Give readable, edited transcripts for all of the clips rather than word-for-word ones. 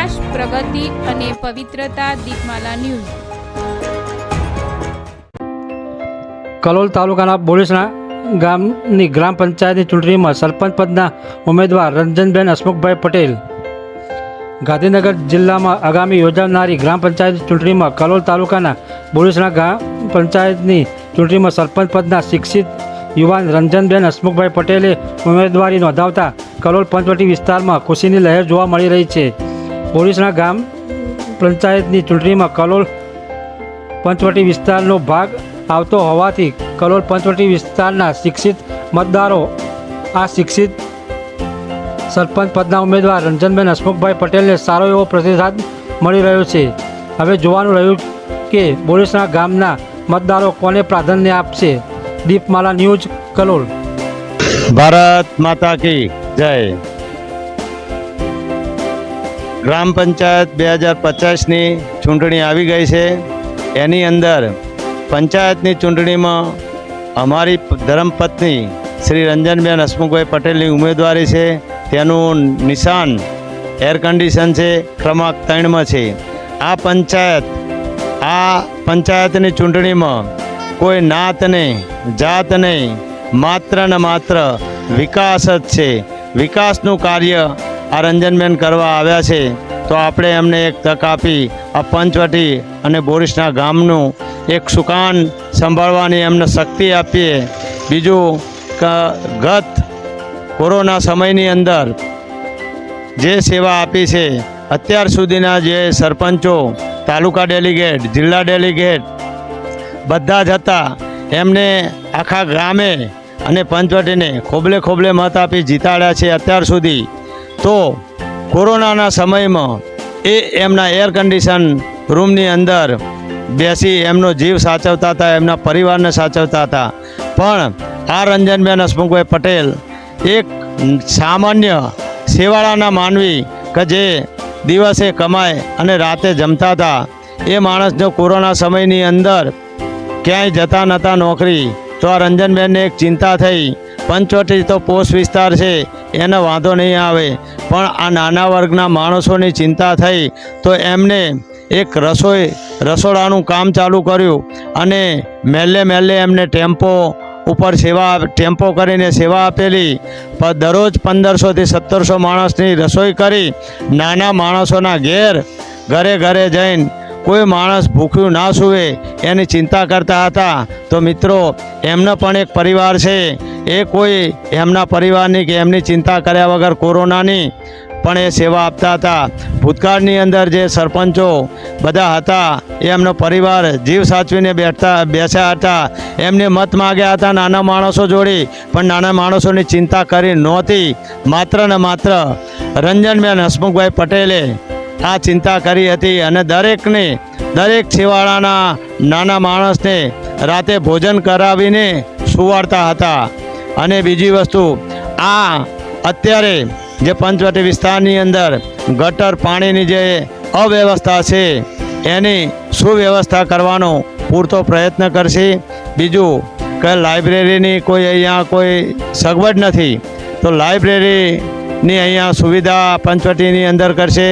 વિકાસ, પ્રગતિ અને પવિત્રતા. દીપમાલા ન્યૂઝ. કલોલ તાલુકાના બોરીસણા ગામની ગ્રામ પંચાયતની ચૂંટણીમાં સરપંચ પદના ઉમેદવાર રંજનબેન હસમુખભાઈ પટેલ. ગાંધીનગર જિલ્લામાં આગામી યોજાનારી ગ્રામ પંચાયત ચૂંટણીમાં કલોલ તાલુકાના બોરીસણા ગ્રામ પંચાયતની ચૂંટણીમાં સરપંચ પદના શિક્ષિત યુવાન રંજનબેન હસમુખભાઈ પટેલે ઉમેદવારી નોંધાવતા કલોલ પંચવટી વિસ્તારમાં ખુશીની લહેર જોવા મળી રહી છે. બોરીસણા ગ્રામ પંચાયતની ચૂંટણીમાં કલોલ પંચવટી વિસ્તારનો ભાગ આવતો હોવાથી કલોલ પંચવટી વિસ્તારના શિક્ષિત મતદારો આ શિક્ષિત સરપંચ પદના ઉમેદવાર રંજનબેન હસમુખભાઈ પટેલને સારો એવો પ્રતિસાદ મળી રહ્યો છે. હવે જોવાનું રહ્યું કે બોરીસણા ગામના મતદારો કોને પ્રાધાન્ય આપશે. દીપમાલા ન્યૂઝ, કલોલ. ભારત માતા કી જય. ગ્રામ પંચાયત 2050ની ચૂંટણી આવી ગઈ છે. એની અંદર પંચાયતની ચૂંટણીમાં અમારી ધર્મપત્ની શ્રી રંજનબેન હસમુખભાઈ પટેલની ઉમેદવારી છે. તેનું નિશાન એર કન્ડિશન છે, ક્રમાંક 3માં છે. આ પંચાયતની ચૂંટણીમાં કોઈ નાત નહીં, જાત નહીં, માત્ર ને માત્ર વિકાસ જ છે. વિકાસનું કાર્ય આ રંજનબેન કરવા આવ્યા છે, તો આપણે એમને એક તક આપી આ પંચવટી અને બોરીસણા ગામનું એક સુકાન સંભાળવાની એમને શક્તિ આપીએ. બીજું ગત કોરોના સમયની અંદર જે સેવા આપી છે, અત્યાર સુધીના જે સરપંચો, તાલુકા ડેલિગેટ, જિલ્લા ડેલિગેટ બધા જ હતા, એમને આખા ગામે અને પંચવટીને ખોબલે ખોબલે મત આપી જીતાડ્યા છે અત્યાર સુધી. તો કોરોનાના સમયમાં એ એમના એર કન્ડિશન રૂમની અંદર બેસી એમનો જીવ સાચવતા હતા, એમના પરિવારને સાચવતા હતા. પણ આ રંજનબેન હસમુખભાઈ પટેલ એક સામાન્ય સેવાળાના માનવી કે જે દિવસે કમાય અને રાતે જમતા હતા, એ માણસનો કોરોના સમયની અંદર ક્યાંય જતા નહોતા નોકરી. તો આ રંજનબેનને એક ચિંતા થઈ, પંચવટી તો પોસ્ટ વિસ્તાર છે, એને વાંધો નહીં આવે, પણ આ નાના વર્ગના માણસોની ચિંતા થઈ. તો એમને એક રસોડાનું કામ ચાલુ કર્યું અને મહેલે એમને ટેમ્પો ઉપર ટેમ્પો કરીને સેવા આપેલી. પણ દરરોજ 1500થી 1700 માણસની રસોઈ કરી નાના માણસોના ઘરે જઈને કોઈ માણસ ભૂખ્યું ના સૂવે એની ચિંતા કરતા હતા. તો મિત્રો, એમનો પણ એક પરિવાર છે, એ કોઈ એમના પરિવારની કે એમની ચિંતા કર્યા વગર કોરોનાની પણ એ સેવા આપતા હતા. ભૂતકાળની અંદર જે સરપંચો બધા હતા, એ એમનો પરિવાર જીવ સાચવીને બેસ્યા હતા. એમને મત માગ્યા હતા નાના માણસો જોડે, પણ નાના માણસોની ચિંતા કરી નહોતી. માત્ર ને માત્ર રંજનબેન હસમુખભાઈ પટેલે આ ચિંતા કરી હતી અને દરેક છેવાડાના નાના માણસને રાતે ભોજન કરાવીને સુવાડતા હતા. અને બીજી વસ્તુ, આ અત્યારે જે પંચવટી વિસ્તારની અંદર ગટર પાણીની જે અવ્યવસ્થા છે, એની સુવ્યવસ્થા કરવાનો પૂરતો પ્રયત્ન કરશે. બીજું કે લાઇબ્રેરીની અહીંયા કોઈ સગવડ નથી, તો લાઇબ્રેરીની અહીંયા સુવિધા પંચવટીની અંદર કરશે.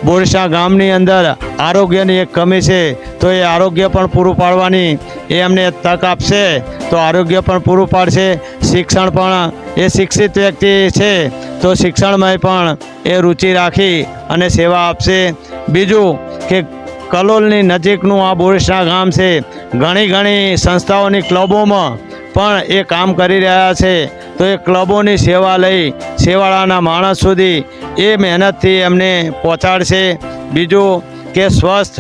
બોરીસણા ગામની અંદર આરોગ્યની એક કમી છે, તો એ આરોગ્ય પણ પૂરું પાડવાની એ એમને તક આપશે, તો આરોગ્ય પણ પૂરું પાડશે. શિક્ષણ પણ, એ શિક્ષિત વ્યક્તિ છે, તો શિક્ષણમાં પણ એ રુચિ રાખી અને સેવા આપશે. બીજું કે કલોલની નજીકનું આ બોરીસણા ગામ છે, ઘણી સંસ્થાઓની ક્લબોમાં પણ એ કામ કરી રહ્યા છે. તો એ ક્લબોની સેવા લઈ સેવાળાના માણસ સુધી એ મહેનતથી એમને પહોંચાડશે. બીજું કે સ્વસ્થ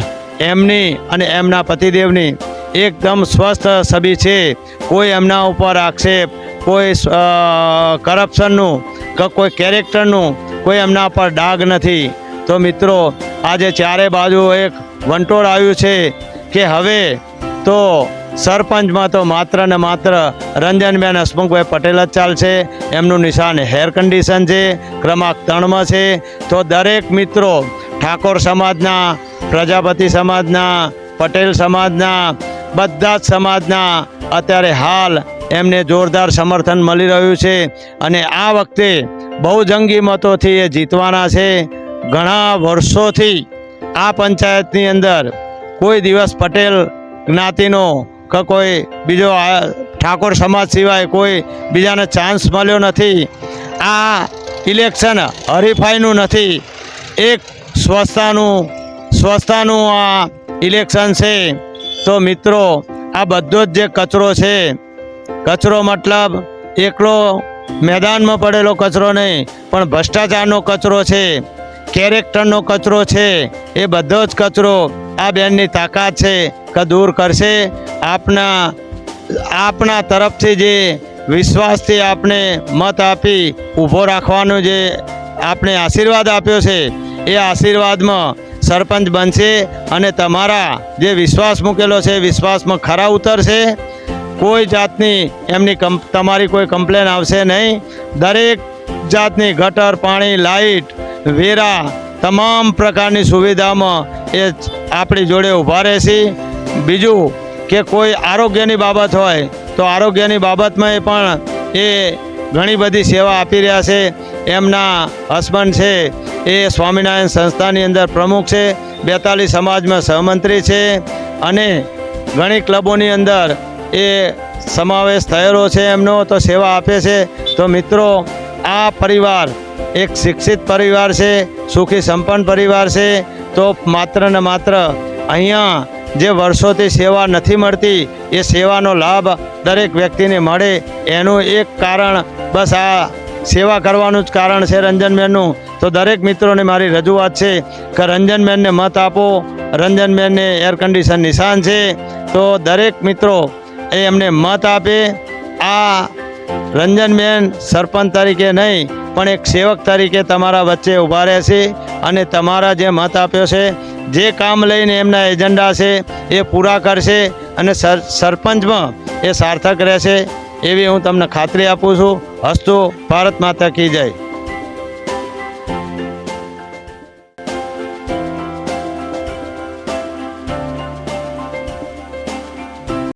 એમની અને એમના પતિદેવની એકદમ સ્વસ્થ છબી છે, કોઈ એમના ઉપર આક્ષેપ, કોઈ કરપ્શનનું કે કોઈ કેરેક્ટરનું કોઈ એમના પર ડાઘ નથી. તો મિત્રો, આજે ચારે બાજુ એક વંટોળ આવ્યું છે કે હવે તો સરપંચમાં તો માત્ર ને માત્ર રંજનબેન હસમુખભાઈ પટેલ જ ચાલશે. એમનું નિશાન હેર કન્ડિશન છે, ક્રમાંક 3માં છે. તો દરેક મિત્રો, ઠાકોર સમાજના, પ્રજાપતિ સમાજના, પટેલ સમાજના, બધા જ સમાજના અત્યારે હાલ એમને જોરદાર સમર્થન મળી રહ્યું છે અને આ વખતે બહુ જંગી મતોથી એ જીતવાના છે. ઘણા વર્ષોથી આ પંચાયતની અંદર કોઈ દિવસ પટેલ જ્ઞાતિનો કે કોઈ બીજો ઠાકોર સમાજ સિવાય કોઈ બીજાને ચાન્સ મળ્યો નથી. આ ઇલેક્શન હરીફાઈનું નથી, એક સ્વસ્થતાનું આ ઇલેક્શન છે. તો મિત્રો, આ બધો જ જે કચરો છે, કચરો મતલબ એકલો મેદાનમાં પડેલો કચરો નહીં, પણ ભ્રષ્ટાચારનો કચરો છે, કેરેક્ટરનો કચરો છે, એ બધો જ કચરો આ બેનની તાકાત છે કે દૂર કરશે. આપના તરફથી જે વિશ્વાસથી આપણે મત આપી ઊભો રાખવાનો જે આપણે આશીર્વાદ આપ્યો છે, એ આશીર્વાદમાં સરપંચ બનશે અને તમારા જે વિશ્વાસ મૂકેલો છે વિશ્વાસમાં ખરા ઉતરશે. કોઈ જાતની એમની તમારી કોઈ કમ્પ્લેન આવશે નહીં. દરેક જાતની ગટર, પાણી, લાઇટ, વેરા, તમામ પ્રકારની સુવિધામાં એ આપણી જોડે ઊભા રહેશે. બીજું કે કોઈ આરોગ્યની બાબત હોય તો આરોગ્યની બાબતમાં પણ એ ઘણી બધી સેવા આપી રહ્યા છે. એમના હસબન્ડ છે એ સ્વામિનારાયણ સંસ્થાની અંદર પ્રમુખ છે, 42 સમાજમાં સહમંત્રી છે અને ઘણી ક્લબોની અંદર એ સમાવેશ થયેલો છે એમનો, તો સેવા આપે છે. તો મિત્રો, આ પરિવાર એક શિક્ષિત પરિવાર છે, સુખી સંપન્ન પરિવાર છે. તો માત્ર ને માત્ર અહીંયા જે વર્ષોથી સેવા નથી મળતી એ સેવાનો લાભ દરેક વ્યક્તિને મળે, એનું એક કારણ બસ આ સેવા કરવાનું જ કારણ છે રંજનબેનનું. તો દરેક મિત્રોને મારી રજૂઆત છે કે રંજનબેનને મત આપો. રંજનબેનને એર કન્ડિશન નિશાન છે, તો દરેક મિત્રો એ એમને મત આપે. આ રંજનબેન સરપંચ તરીકે નહીં પણ એક સેવક તરીકે તમારા વચ્ચે ઊભા રહેશે અને તમારા જે મત આપ્યો છે, જે કામ લઈને એમના એજન્ડા છે એ પૂરા કરશે અને સરપંચમાં એ સાર્થક રહેશે એવી હું તમને ખાતરી આપું છું. હસ્તુ ભારત માતા કી જય.